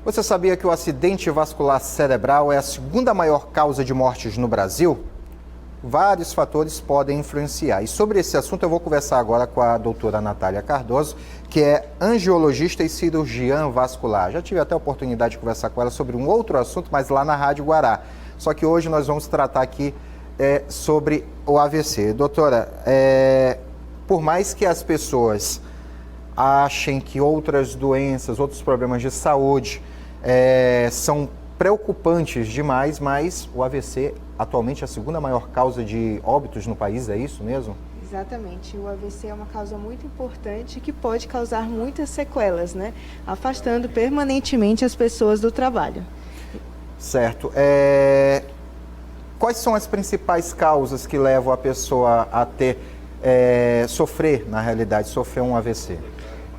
Você sabia que o acidente vascular cerebral é a segunda maior causa de mortes no Brasil? Vários fatores podem influenciar. E sobre esse assunto eu vou conversar agora com a doutora Natália Cardoso, que é angiologista e cirurgiã vascular. Já tive até a oportunidade de conversar com ela sobre um outro assunto, mas lá na Rádio Guará. Só que hoje nós vamos tratar aqui sobre o AVC. Doutora, por mais que as pessoas achem que outras doenças, outros problemas de saúde são preocupantes demais, mas o AVC atualmente é a segunda maior causa de óbitos no país, é isso mesmo? Exatamente, o AVC é uma causa muito importante que pode causar muitas sequelas, né? Afastando permanentemente as pessoas do trabalho. Certo. Quais são as principais causas que levam a pessoa a sofrer um AVC?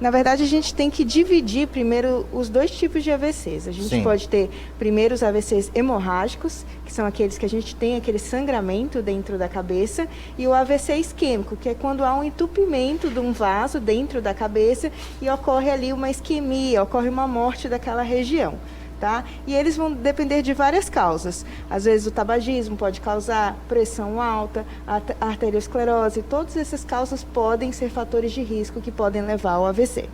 Na verdade, a gente tem que dividir primeiro os dois tipos de AVCs. A gente pode ter primeiro os AVCs hemorrágicos, que são aqueles que a gente tem aquele sangramento dentro da cabeça, e o AVC isquêmico, que é quando há um entupimento de um vaso dentro da cabeça e ocorre ali uma isquemia, ocorre uma morte daquela região. Tá? E eles vão depender de várias causas. Às vezes o tabagismo pode causar pressão alta, arteriosclerose, todas essas causas podem ser fatores de risco que podem levar ao AVC.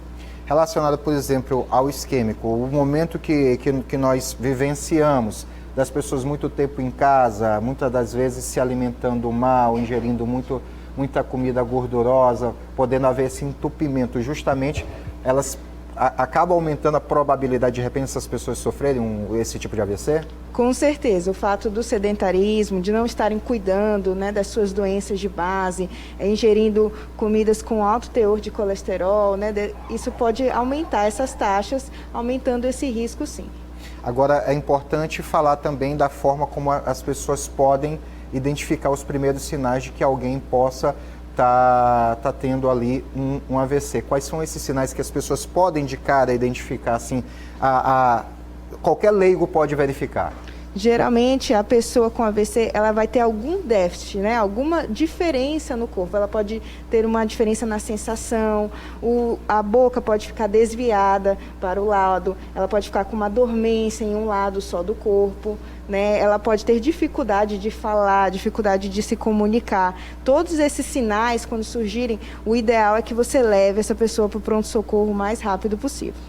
Relacionado, por exemplo, ao isquêmico, o momento que nós vivenciamos, das pessoas muito tempo em casa, muitas das vezes se alimentando mal, ingerindo muita comida gordurosa, podendo haver esse entupimento, justamente elas acaba aumentando a probabilidade de repente essas pessoas sofrerem esse tipo de AVC? Com certeza, o fato do sedentarismo, de não estarem cuidando, né, das suas doenças de base, ingerindo comidas com alto teor de colesterol, né, isso pode aumentar essas taxas, aumentando esse risco sim. Agora é importante falar também da forma como as pessoas podem identificar os primeiros sinais de que alguém possa tá tendo ali um AVC. Quais são esses sinais que as pessoas podem de cara identificar, assim, qualquer leigo pode verificar? Geralmente, a pessoa com AVC, ela vai ter algum déficit, né? Alguma diferença no corpo. Ela pode ter uma diferença na sensação, a boca pode ficar desviada para o lado, ela pode ficar com uma dormência em um lado só do corpo, né? Ela pode ter dificuldade de falar, dificuldade de se comunicar. Todos esses sinais, quando surgirem, o ideal é que você leve essa pessoa para o pronto-socorro o mais rápido possível.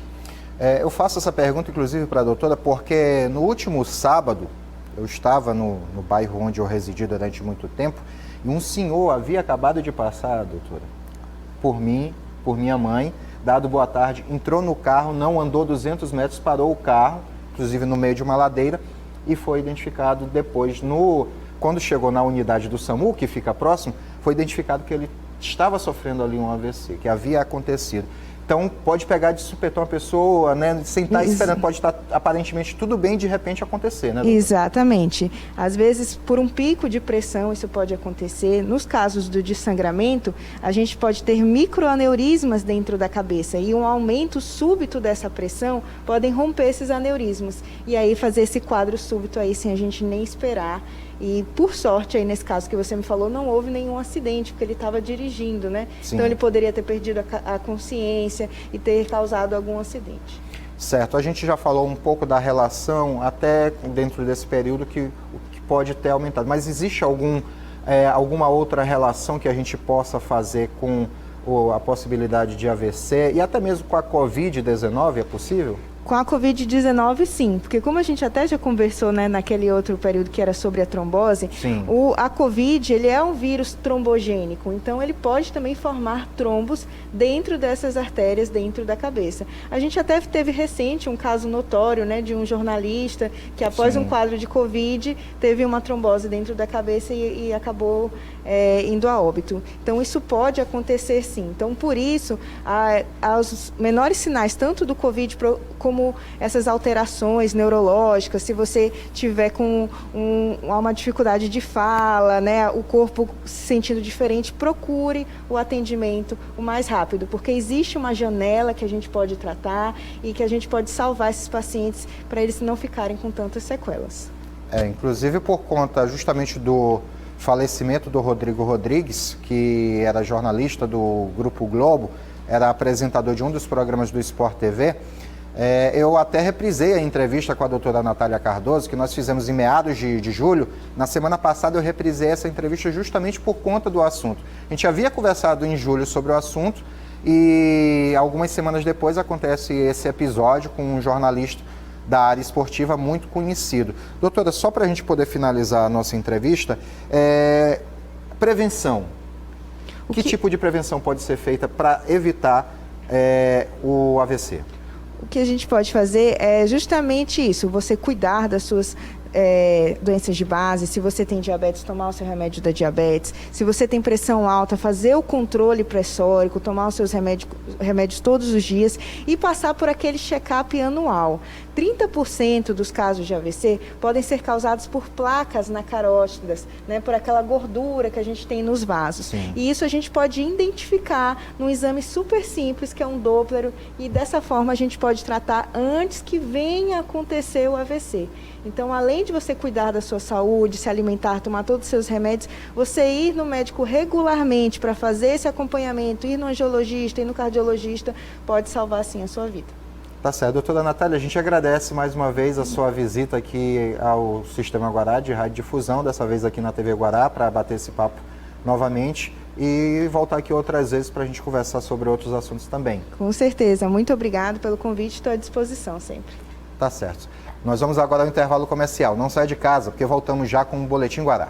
Eu faço essa pergunta, inclusive, para a doutora, porque no último sábado, eu estava no bairro onde eu residi durante muito tempo, e um senhor havia acabado de passar, doutora, por mim, por minha mãe, dado boa tarde, entrou no carro, não andou 200 metros, parou o carro, inclusive no meio de uma ladeira, e foi identificado depois, quando chegou na unidade do SAMU, que fica próximo, foi identificado que ele estava sofrendo ali um AVC, que havia acontecido. Então, pode pegar de supetão a pessoa, né, sem estar esperando, pode estar aparentemente tudo bem, de repente acontecer, né, doutora? Exatamente. Às vezes, por um pico de pressão, isso pode acontecer. Nos casos de sangramento, a gente pode ter microaneurismas dentro da cabeça e um aumento súbito dessa pressão podem romper esses aneurismas e aí fazer esse quadro súbito aí sem a gente nem esperar. E, por sorte, aí nesse caso que você me falou, não houve nenhum acidente, porque ele estava dirigindo, né? Sim. Então, ele poderia ter perdido a consciência e ter causado algum acidente. Certo. A gente já falou um pouco da relação, até dentro desse período, que pode ter aumentado. Mas existe alguma outra relação que a gente possa fazer com a possibilidade de AVC e até mesmo com a Covid-19, é possível? Com a Covid-19, sim, porque como a gente até já conversou, né, naquele outro período que era sobre a trombose, a Covid, ele é um vírus trombogênico, então ele pode também formar trombos dentro dessas artérias, dentro da cabeça. A gente até teve recente um caso notório, né, de um jornalista que após um quadro de Covid teve uma trombose dentro da cabeça e acabou indo a óbito. Então isso pode acontecer sim. Então por isso, aos menores sinais, tanto do Covid como essas alterações neurológicas, se você tiver com uma dificuldade de fala, né, o corpo se sentindo diferente, procure o atendimento o mais rápido, porque existe uma janela que a gente pode tratar e que a gente pode salvar esses pacientes para eles não ficarem com tantas sequelas. Inclusive por conta justamente do falecimento do Rodrigo Rodrigues, que era jornalista do Grupo Globo, era apresentador de um dos programas do Sport TV, Eu até reprisei a entrevista com a doutora Natália Cardoso, que nós fizemos em meados de julho. Na semana passada eu reprisei essa entrevista justamente por conta do assunto. A gente havia conversado em julho sobre o assunto e algumas semanas depois acontece esse episódio com um jornalista da área esportiva muito conhecido. Doutora, só para a gente poder finalizar a nossa entrevista, prevenção. Que tipo de prevenção pode ser feita para evitar o AVC? O que a gente pode fazer é justamente isso, você cuidar das suas doenças de base. Se você tem diabetes, tomar o seu remédio da diabetes. Se você tem pressão alta, fazer o controle pressórico, tomar os seus remédios todos os dias e passar por aquele check-up anual. 30% dos casos de AVC podem ser causados por placas na carótidas, né, por aquela gordura que a gente tem nos vasos. Sim. E isso a gente pode identificar num exame super simples, que é um Doppler, e dessa forma a gente pode tratar antes que venha acontecer o AVC. Então, além de você cuidar da sua saúde, se alimentar, tomar todos os seus remédios, você ir no médico regularmente para fazer esse acompanhamento, ir no angiologista, ir no cardiologista, pode salvar sim a sua vida. Tá certo. Doutora Natália, a gente agradece mais uma vez a sua visita aqui ao Sistema Guará de Radiodifusão, dessa vez aqui na TV Guará, para bater esse papo novamente e voltar aqui outras vezes para a gente conversar sobre outros assuntos também. Com certeza. Muito obrigado pelo convite, estou à disposição sempre. Tá certo. Nós vamos agora ao intervalo comercial. Não saia de casa, porque voltamos já com o Boletim Guará.